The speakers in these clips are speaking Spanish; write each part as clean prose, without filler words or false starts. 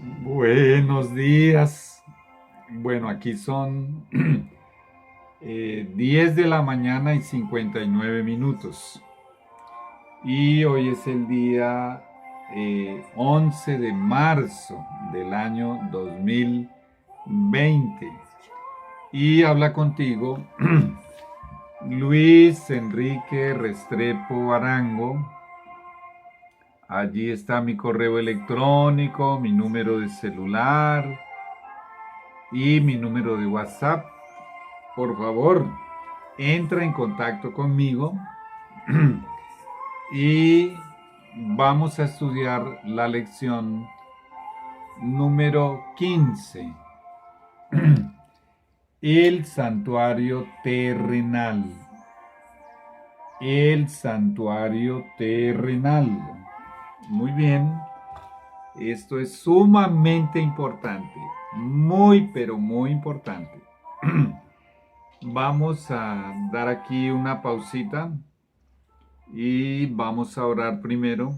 Buenos días. Bueno, aquí son 10 de la mañana y 59 minutos. Y hoy es el día 11 de marzo del año 2020. Y habla contigo Luis Enrique Restrepo Arango. Allí está mi correo electrónico, mi número de celular y mi número de WhatsApp. Por favor, entra en contacto conmigo y vamos a estudiar la lección número 15. El santuario terrenal. El santuario terrenal. Muy bien. Esto es sumamente importante. Muy, pero muy importante. Vamos a dar aquí una pausita y vamos a orar primero.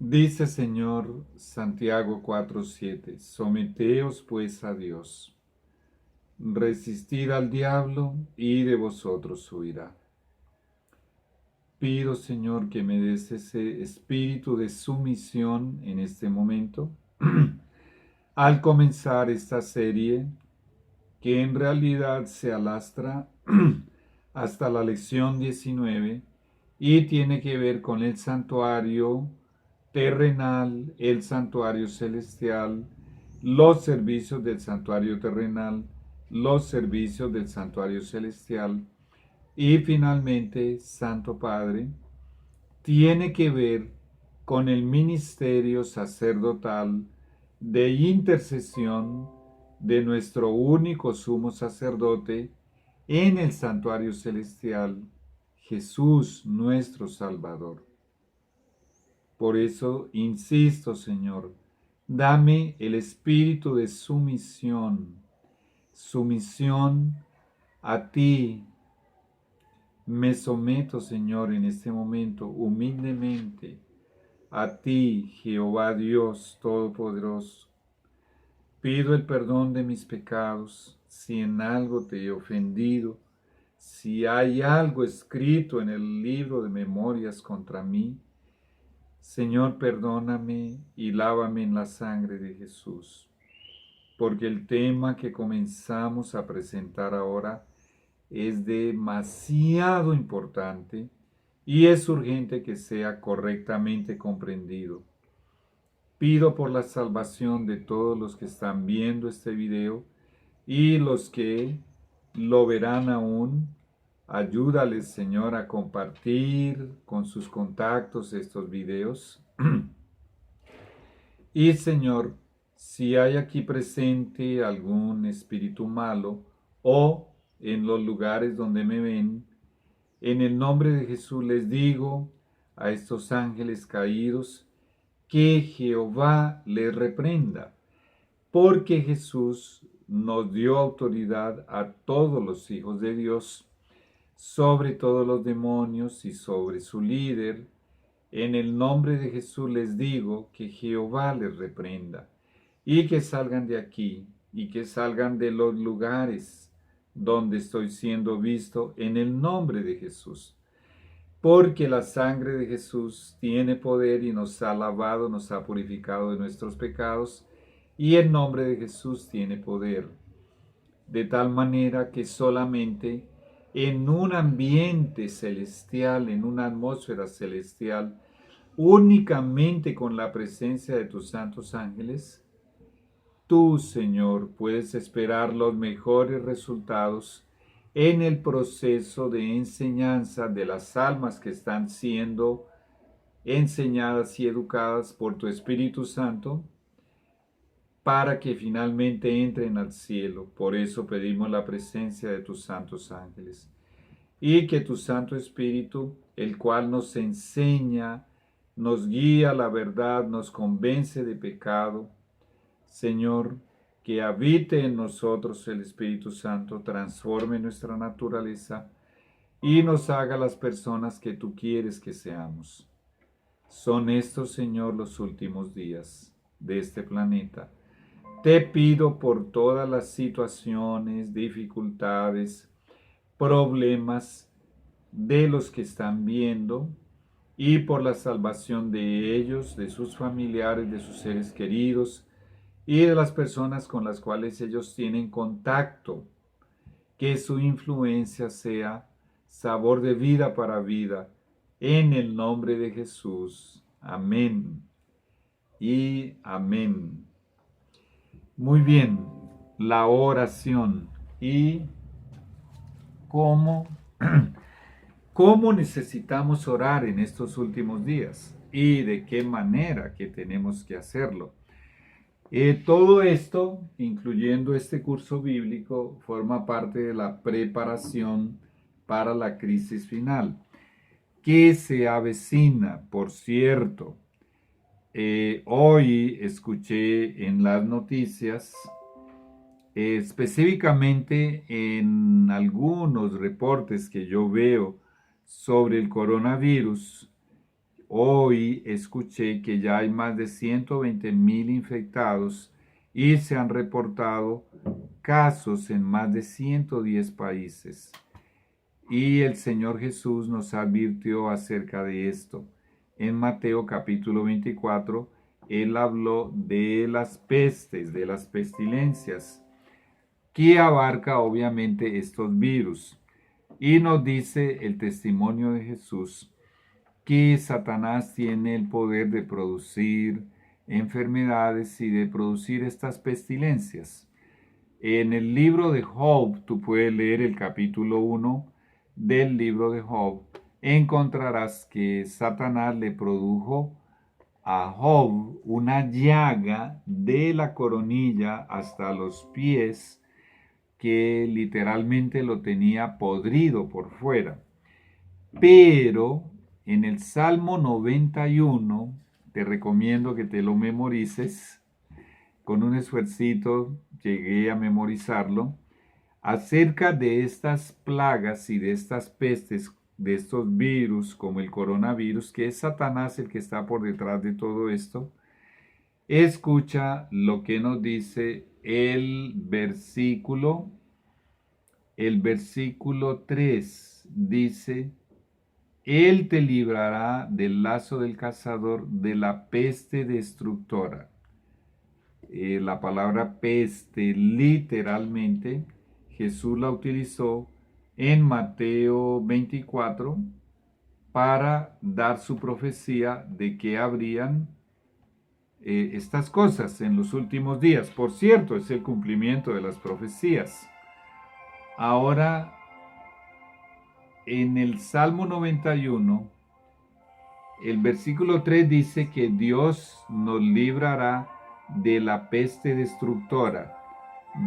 Dice Señor Santiago 4:7, someteos pues a Dios, resistid al diablo y de vosotros huirá. Pido, Señor, que me des ese espíritu de sumisión en este momento, al comenzar esta serie, que en realidad se alastra hasta la lección 19 y tiene que ver con el santuario terrenal, el santuario celestial, los servicios del santuario terrenal, los servicios del santuario celestial y finalmente, Santo Padre, tiene que ver con el ministerio sacerdotal de intercesión de nuestro único sumo sacerdote en el santuario celestial, Jesús nuestro Salvador. Por eso insisto, Señor, dame el espíritu de sumisión, sumisión a ti. Me someto, Señor, en este momento humildemente a ti, Jehová Dios Todopoderoso. Pido el perdón de mis pecados, si en algo te he ofendido, si hay algo escrito en el libro de memorias contra mí. Señor, perdóname y lávame en la sangre de Jesús, porque el tema que comenzamos a presentar ahora es demasiado importante y es urgente que sea correctamente comprendido. Pido por la salvación de todos los que están viendo este video y los que lo verán aún. Ayúdales, Señor, a compartir con sus contactos estos videos. Y, Señor, si hay aquí presente algún espíritu malo o en los lugares donde me ven, en el nombre de Jesús les digo a estos ángeles caídos que Jehová les reprenda, porque Jesús nos dio autoridad a todos los hijos de Dios, sobre todos los demonios y sobre su líder. En el nombre de Jesús les digo que Jehová les reprenda y que salgan de aquí y que salgan de los lugares donde estoy siendo visto en el nombre de Jesús. Porque la sangre de Jesús tiene poder y nos ha lavado, nos ha purificado de nuestros pecados, y el nombre de Jesús tiene poder. De tal manera que solamente en un ambiente celestial, en una atmósfera celestial, únicamente con la presencia de tus santos ángeles, tú, Señor, puedes esperar los mejores resultados en el proceso de enseñanza de las almas que están siendo enseñadas y educadas por tu Espíritu Santo para que finalmente entren al cielo. Por eso pedimos la presencia de tus santos ángeles y que tu Santo Espíritu, el cual nos enseña, nos guía a la verdad, nos convence de pecado, Señor, que habite en nosotros el Espíritu Santo, transforme nuestra naturaleza y nos haga las personas que tú quieres que seamos. Son estos, Señor, los últimos días de este planeta. Te pido por todas las situaciones, dificultades, problemas de los que están viendo y por la salvación de ellos, de sus familiares, de sus seres queridos y de las personas con las cuales ellos tienen contacto. Que su influencia sea sabor de vida para vida. En el nombre de Jesús. Amén. Y amén. Muy bien, la oración. ¿Y cómo, cómo necesitamos orar en estos últimos días? ¿Y de qué manera que tenemos que hacerlo? Todo esto, incluyendo este curso bíblico, forma parte de la preparación para la crisis final, que se avecina. Por cierto, hoy escuché en las noticias, específicamente en algunos reportes que yo veo sobre el coronavirus. Hoy escuché que ya hay más de 120,000 infectados y se han reportado casos en más de 110 países. Y el Señor Jesús nos advirtió acerca de esto. En Mateo capítulo 24, Él habló de las pestes, de las pestilencias, que abarca obviamente estos virus. Y nos dice el testimonio de Jesús que Satanás tiene el poder de producir enfermedades y de producir estas pestilencias. En el libro de Job, tú puedes leer el capítulo 1 del libro de Job, encontrarás que Satanás le produjo a Job una llaga de la coronilla hasta los pies que literalmente lo tenía podrido por fuera. Pero en el Salmo 91, te recomiendo que te lo memorices, con un esfuercito llegué a memorizarlo, acerca de estas plagas y de estas pestes, de estos virus como el coronavirus, que es Satanás el que está por detrás de todo esto. Escucha lo que nos dice el versículo 3, dice: Él te librará del lazo del cazador, de la peste destructora. La palabra peste literalmente Jesús la utilizó en Mateo 24 para dar su profecía de que habrían estas cosas en los últimos días. Por cierto, es el cumplimiento de las profecías. Ahora, en el Salmo 91, el versículo 3 dice que Dios nos librará de la peste destructora.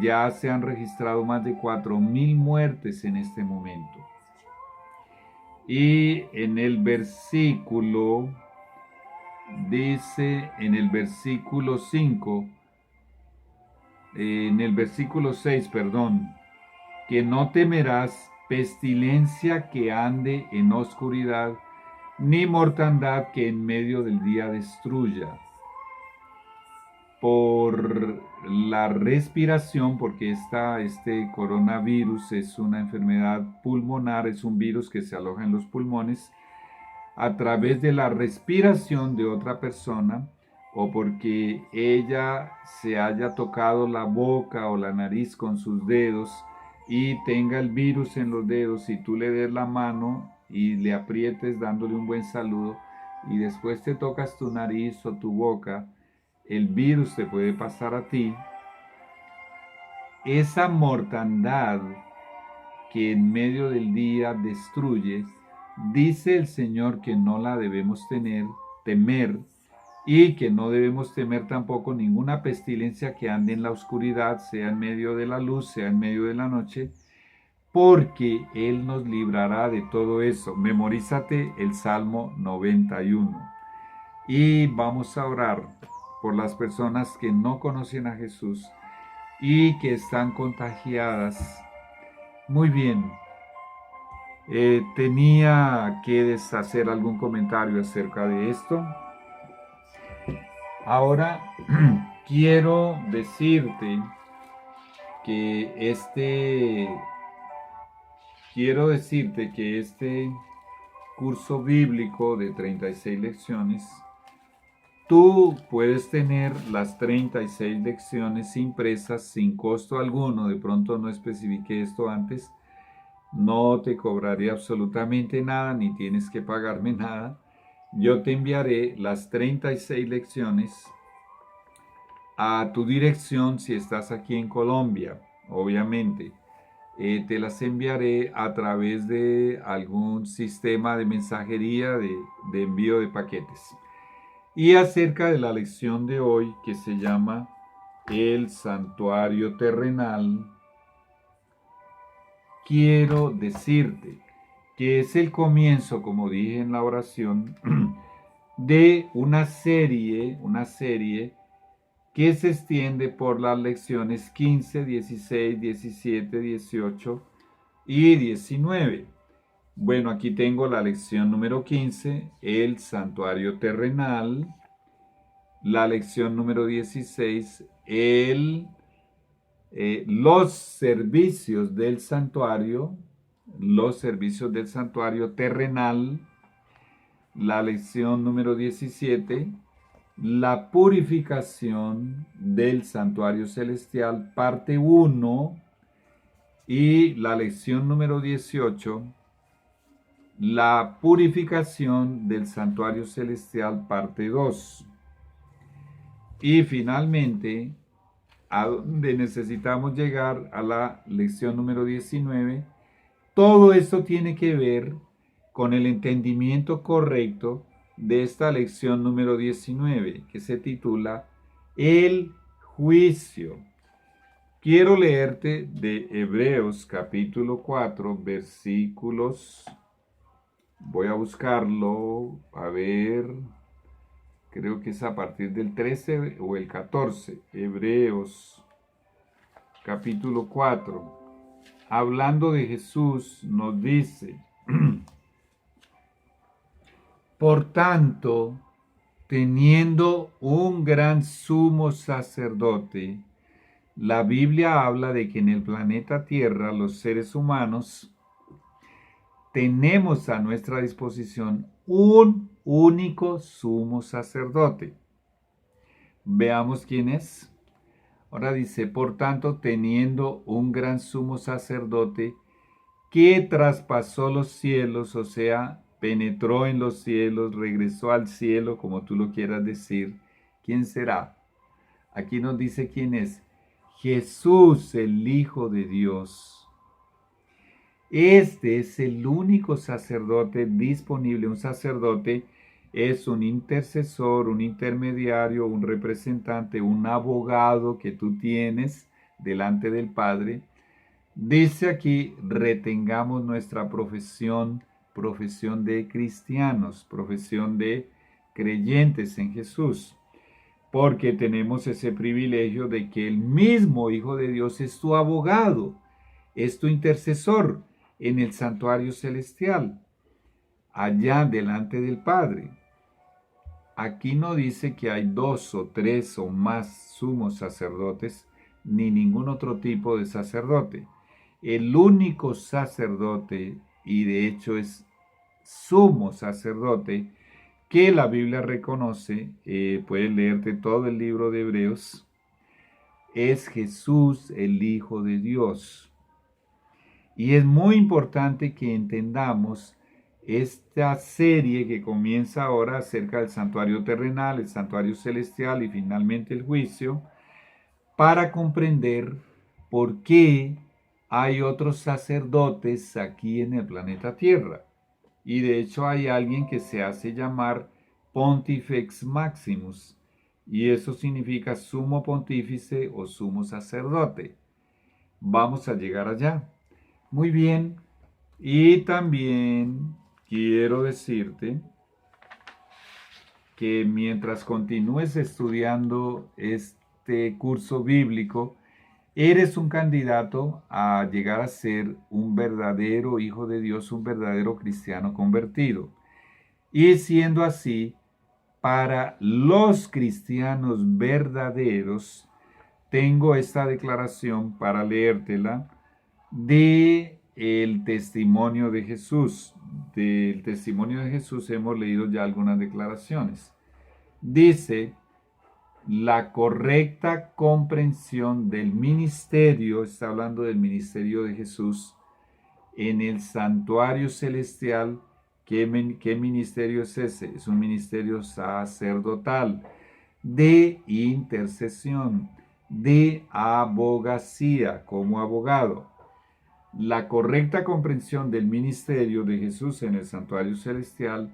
Ya se han registrado más de 4,000 muertes en este momento. Y en el versículo, dice en el versículo 5, en el versículo 6, perdón, que no temerás pestilencia que ande en oscuridad, ni mortandad que en medio del día destruya. Por la respiración, porque este coronavirus es una enfermedad pulmonar, es un virus que se aloja en los pulmones, a través de la respiración de otra persona, o porque ella se haya tocado la boca o la nariz con sus dedos y tenga el virus en los dedos, y tú le des la mano y le aprietes dándole un buen saludo, y después te tocas tu nariz o tu boca, el virus te puede pasar a ti. Esa mortandad que en medio del día destruye, dice el Señor que no la debemos temer, y que no debemos temer tampoco ninguna pestilencia que ande en la oscuridad, sea en medio de la luz, sea en medio de la noche, porque Él nos librará de todo eso. Memorízate el Salmo 91. Y vamos a orar por las personas que no conocen a Jesús, y que están contagiadas. Muy bien. Tenía que hacer algún comentario acerca de esto. Ahora quiero decirte que este curso bíblico de 36 lecciones, tú puedes tener las 36 lecciones impresas sin costo alguno. De pronto no especifiqué esto antes. No te cobraré absolutamente nada, ni tienes que pagarme nada. Yo te enviaré las 36 lecciones a tu dirección si estás aquí en Colombia, obviamente. Te las enviaré a través de algún sistema de mensajería de envío de paquetes. Y acerca de la lección de hoy, que se llama el santuario terrenal, quiero decirte que es el comienzo, como dije en la oración, de una serie que se extiende por las lecciones 15, 16, 17, 18 y 19. Bueno, aquí tengo la lección número 15, el santuario terrenal. La lección número 16, los servicios del santuario, terrenal. La lección número 17, la purificación del santuario celestial, parte 1. Y la lección número 18, la purificación del santuario celestial, parte 2. Y finalmente, a donde necesitamos llegar, a la lección número 19, todo esto tiene que ver con el entendimiento correcto de esta lección número 19, que se titula El juicio. Quiero leerte de Hebreos capítulo 4, versículos. Voy a buscarlo, a ver, creo que es a partir del 13 o el 14. Hebreos capítulo 4. Hablando de Jesús, nos dice: por tanto, teniendo un gran sumo sacerdote, la Biblia habla de que en el planeta Tierra los seres humanos tenemos a nuestra disposición un único sumo sacerdote. Veamos quién es. Ahora dice: por tanto, teniendo un gran sumo sacerdote que traspasó los cielos, o sea, penetró en los cielos, regresó al cielo, como tú lo quieras decir, ¿quién será? Aquí nos dice quién es: Jesús, el Hijo de Dios. Este es el único sacerdote disponible. Un sacerdote es un intercesor, un intermediario, un representante, un abogado que tú tienes delante del Padre. Dice aquí: retengamos nuestra profesión de cristianos, profesión de creyentes en Jesús, porque tenemos ese privilegio de que el mismo Hijo de Dios es tu abogado, es tu intercesor en el santuario celestial, allá delante del Padre. Aquí no dice que hay 2 o 3 o más sumos sacerdotes, ni ningún otro tipo de sacerdote. El único sacerdote, y de hecho es sumo sacerdote, que la Biblia reconoce, puedes leerte todo el libro de Hebreos, es Jesús, el Hijo de Dios. Y es muy importante que entendamos esta serie que comienza ahora acerca del santuario terrenal, el santuario celestial y finalmente el juicio, para comprender por qué hay otros sacerdotes aquí en el planeta Tierra. Y de hecho hay alguien que se hace llamar Pontifex Maximus, y eso significa sumo pontífice o sumo sacerdote. Vamos a llegar allá. Muy bien. Y también quiero decirte que mientras continúes estudiando este curso bíblico, eres un candidato a llegar a ser un verdadero hijo de Dios, un verdadero cristiano convertido. Y siendo así, para los cristianos verdaderos, tengo esta declaración para leértela de el testimonio de Jesús. Del testimonio de Jesús hemos leído ya algunas declaraciones. Dice, la correcta comprensión del ministerio, está hablando del ministerio de Jesús, en el santuario celestial. ¿Qué ministerio es ese? Es un ministerio sacerdotal, de intercesión, de abogacía, como abogado. La correcta comprensión del ministerio de Jesús en el santuario celestial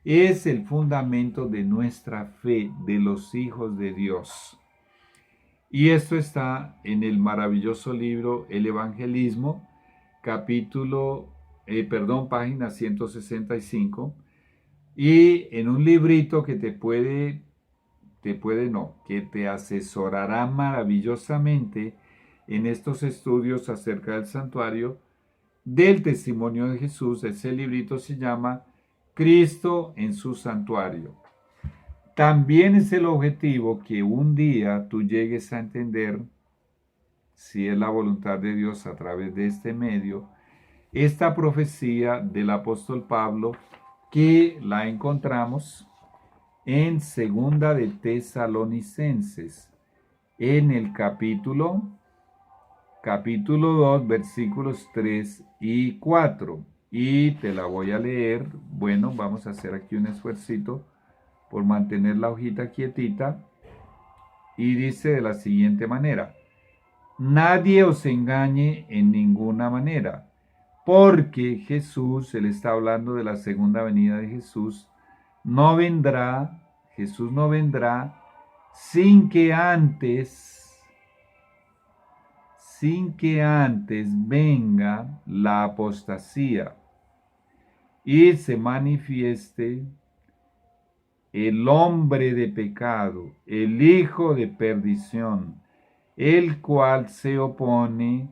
es el fundamento de nuestra fe, de los hijos de Dios. Y esto está en el maravilloso libro El Evangelismo, página 165, y en un librito que que te asesorará maravillosamente en estos estudios acerca del santuario, del testimonio de Jesús. Ese librito se llama Cristo en su santuario. También es el objetivo que un día tú llegues a entender, si es la voluntad de Dios a través de este medio, esta profecía del apóstol Pablo, que la encontramos en Segunda de Tesalonicenses, en el capítulo 2, versículos 3 y 4. Y te la voy a leer. Bueno, vamos a hacer aquí un esfuercito por mantener la hojita quietita. Y dice de la siguiente manera: nadie os engañe en ninguna manera, porque Jesús, él está hablando de la segunda venida de Jesús, Jesús no vendrá sin que antes venga la apostasía y se manifieste el hombre de pecado, el hijo de perdición, el cual se opone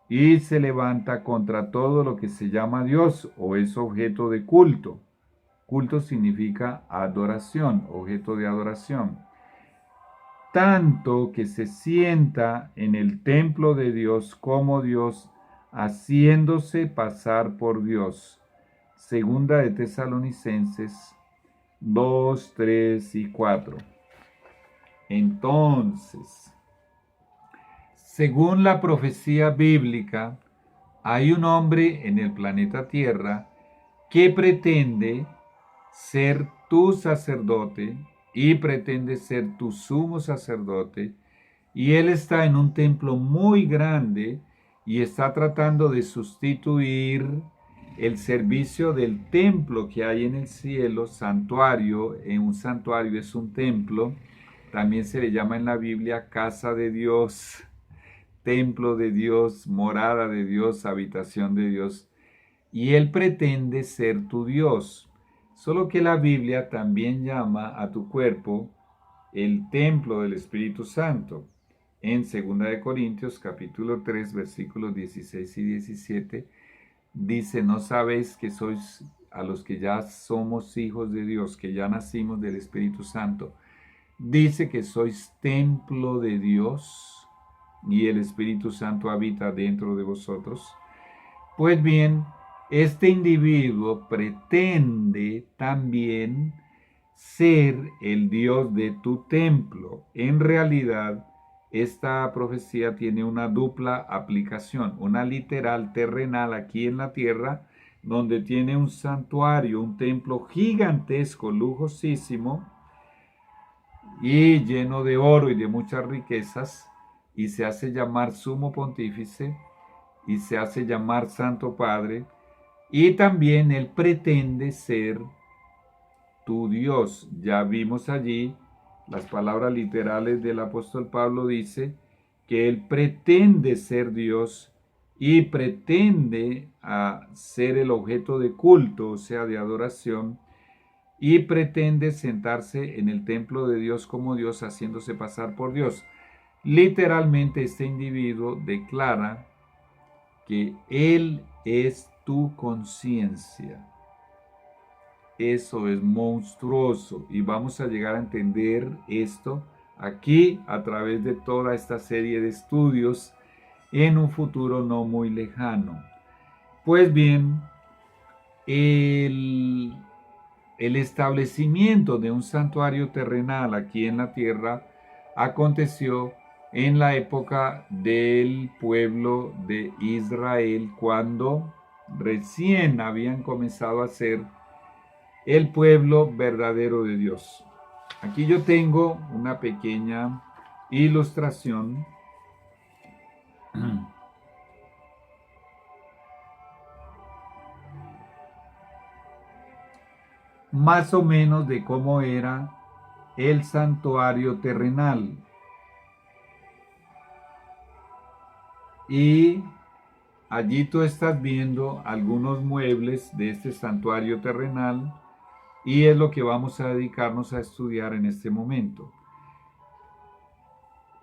y se levanta contra todo lo que se llama Dios o es objeto de culto. Culto significa adoración, objeto de adoración. Tanto que se sienta en el templo de Dios como Dios, haciéndose pasar por Dios. Segunda de Tesalonicenses 2, 3 y 4. Entonces, según la profecía bíblica, hay un hombre en el planeta Tierra que pretende ser tu sacerdote y pretende ser tu sumo sacerdote, y él está en un templo muy grande y está tratando de sustituir el servicio del templo que hay en el cielo, santuario. En un santuario es un templo, también se le llama en la Biblia casa de Dios, templo de Dios, morada de Dios, habitación de Dios, y él pretende ser tu Dios. Solo que la Biblia también llama a tu cuerpo el templo del Espíritu Santo. En 2 de Corintios capítulo 3 versículos 16 y 17 dice: ¿no sabéis que sois, a los que ya somos hijos de Dios, que ya nacimos del Espíritu Santo, dice que sois templo de Dios y el Espíritu Santo habita dentro de vosotros? Pues bien, este individuo pretende también ser el Dios de tu templo. En realidad, esta profecía tiene una dupla aplicación, una literal terrenal aquí en la tierra, donde tiene un santuario, un templo gigantesco, lujosísimo y lleno de oro y de muchas riquezas, y se hace llamar sumo pontífice y se hace llamar Santo Padre, y también él pretende ser tu Dios. Ya vimos allí las palabras literales del apóstol Pablo, dice que él pretende ser Dios y pretende ser el objeto de culto, o sea, de adoración, y pretende sentarse en el templo de Dios como Dios, haciéndose pasar por Dios. Literalmente este individuo declara que Él es tu conciencia. Eso es monstruoso y vamos a llegar a entender esto aquí a través de toda esta serie de estudios en un futuro no muy lejano. Pues bien, el establecimiento de un santuario terrenal aquí en la tierra aconteció en la época del pueblo de Israel, cuando recién habían comenzado a ser el pueblo verdadero de Dios. Aquí yo tengo una pequeña ilustración más o menos de cómo era el santuario terrenal. Y allí tú estás viendo algunos muebles de este santuario terrenal y es lo que vamos a dedicarnos a estudiar en este momento.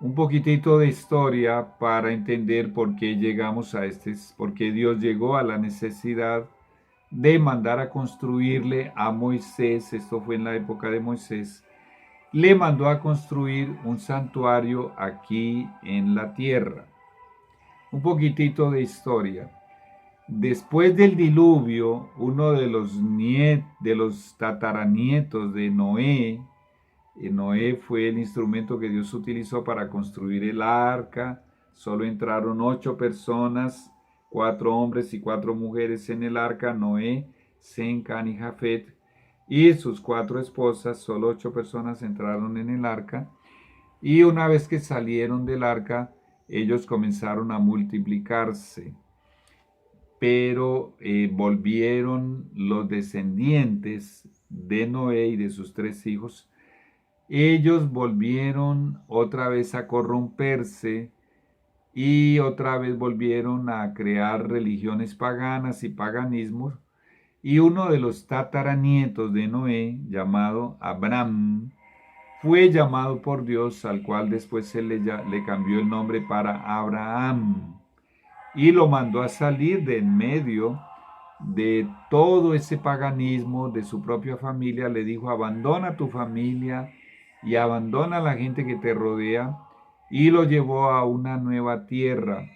Un poquitito de historia para entender por qué llegamos a por qué Dios llegó a la necesidad de mandar a construirle a Moisés, esto fue en la época de Moisés, le mandó a construir un santuario aquí en la tierra. Un poquitito de historia. Después del diluvio, uno de los tataranietos de Noé, Noé fue el instrumento que Dios utilizó para construir el arca. Solo entraron 8 personas, 4 hombres y 4 mujeres en el arca: Noé, Sem, Can y Jafet, y sus 4 esposas. Solo 8 personas entraron en el arca. Y una vez que salieron del arca, ellos comenzaron a multiplicarse. Pero volvieron los descendientes de Noé y de sus 3 hijos. Ellos volvieron otra vez a corromperse y otra vez volvieron a crear religiones paganas y paganismos. Y uno de los tataranietos de Noé, llamado Abraham, fue llamado por Dios, al cual después se le cambió el nombre para Abraham, y lo mandó a salir de en medio de todo ese paganismo de su propia familia. Le dijo: abandona tu familia y abandona a la gente que te rodea, y lo llevó a una nueva tierra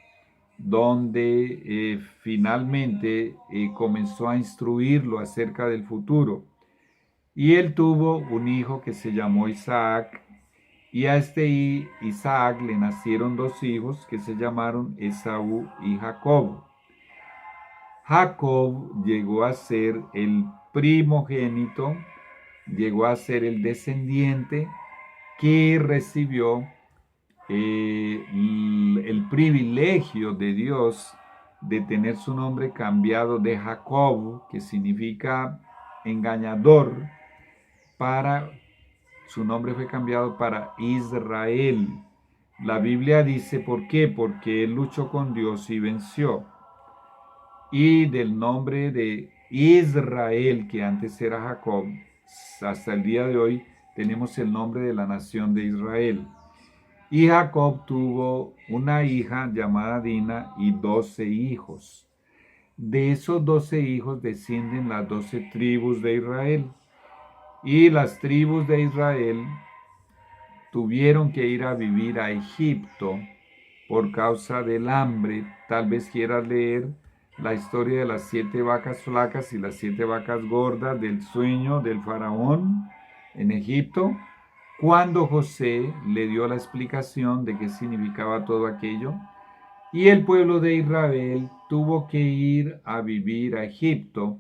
donde finalmente comenzó a instruirlo acerca del futuro. Y él tuvo un hijo que se llamó Isaac, y a este Isaac le nacieron 2 hijos que se llamaron Esaú y Jacob. Jacob llegó a ser el primogénito, llegó a ser el descendiente que recibió el privilegio de Dios de tener su nombre cambiado de Jacob, que significa engañador, su nombre fue cambiado para Israel. La Biblia dice: ¿por qué? Porque él luchó con Dios y venció. Y del nombre de Israel, que antes era Jacob, hasta el día de hoy tenemos el nombre de la nación de Israel. Y Jacob tuvo una hija llamada Dina y 12 hijos. De esos 12 hijos descienden las 12 tribus de Israel. Y las tribus de Israel tuvieron que ir a vivir a Egipto por causa del hambre. Tal vez quieras leer la historia de las 7 vacas flacas y las 7 vacas gordas, del sueño del faraón en Egipto, cuando José le dio la explicación de qué significaba todo aquello. Y el pueblo de Israel tuvo que ir a vivir a Egipto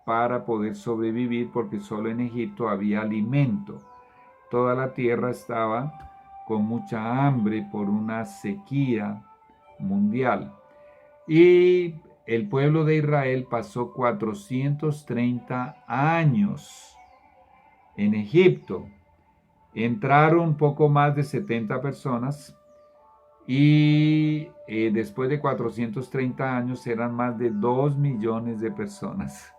para poder sobrevivir, porque solo en Egipto había alimento. Toda la tierra estaba con mucha hambre por una sequía mundial. Y el pueblo de Israel pasó 430 años en Egipto. Entraron poco más de 70 personas y después de 430 años eran más de 2 millones de personas.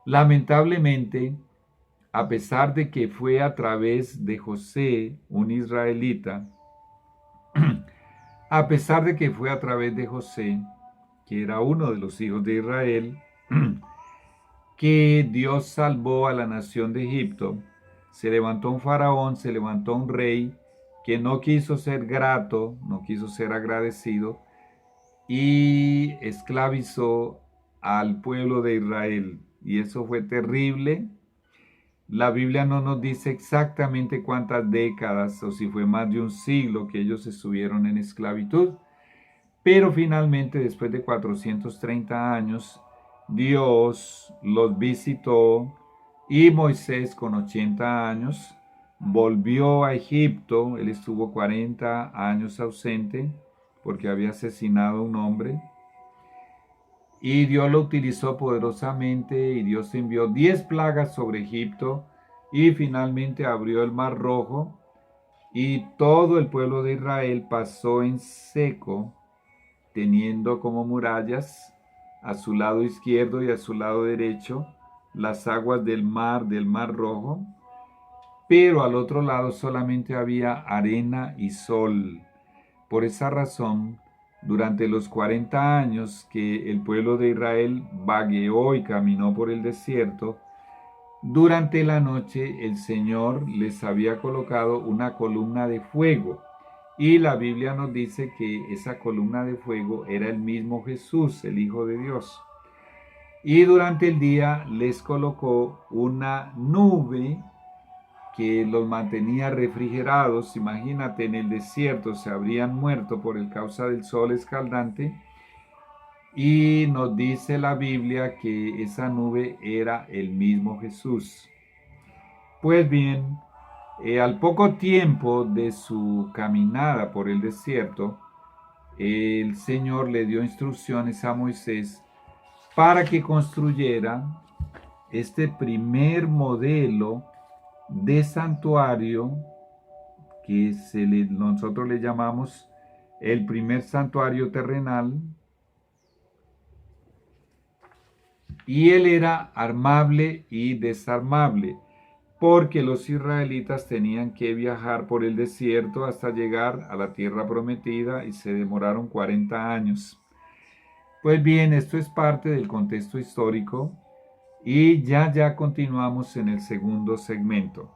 Lamentablemente, a pesar de que fue a través de José, un israelita, a pesar de que fue a través de José, que era uno de los hijos de Israel, que Dios salvó a la nación de Egipto. Se levantó un faraón, se levantó un rey que no quiso ser grato, no quiso ser agradecido y esclavizó al pueblo de Israel. Y eso fue terrible. La Biblia no nos dice exactamente cuántas décadas o si fue más de un siglo que ellos estuvieron en esclavitud, pero finalmente después de 430 años, Dios los visitó y Moisés con 80 años volvió a Egipto. Él estuvo 40 años ausente porque había asesinado a un hombre. Y Dios lo utilizó poderosamente y Dios envió 10 plagas sobre Egipto y finalmente abrió el Mar Rojo y todo el pueblo de Israel pasó en seco, teniendo como murallas a su lado izquierdo y a su lado derecho las aguas del Mar Rojo, pero al otro lado solamente había arena y sol. Por esa razón, durante los 40 años que el pueblo de Israel vagueó y caminó por el desierto, durante la noche el Señor les había colocado una columna de fuego. Y la Biblia nos dice que esa columna de fuego era el mismo Jesús, el Hijo de Dios. Y durante el día les colocó una nube que los mantenía refrigerados. Imagínate, en el desierto se habrían muerto por el causa del sol escaldante. Y nos dice la Biblia que esa nube era el mismo Jesús. Pues bien, al poco tiempo de su caminada por el desierto, el Señor le dio instrucciones a Moisés para que construyera este primer modelo de santuario que nosotros le llamamos el primer santuario terrenal. Y él era armable y desarmable, porque los israelitas tenían que viajar por el desierto hasta llegar a la tierra prometida y se demoraron 40 años. Pues bien, esto es parte del contexto histórico y ya continuamos en el segundo segmento.